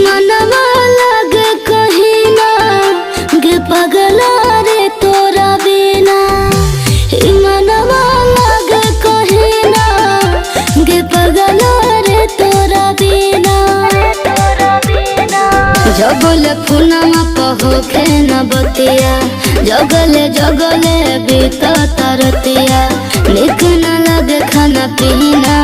मनवा लगे कहीं ना गे पगला रे तोरा बिना। मनवा लगे कहीं ना गे पगला रे तोरा बिना। जगले फुनमा पहोखे न बतिया जगले जगले बीत तरतिया। निक न लगे खाना पीना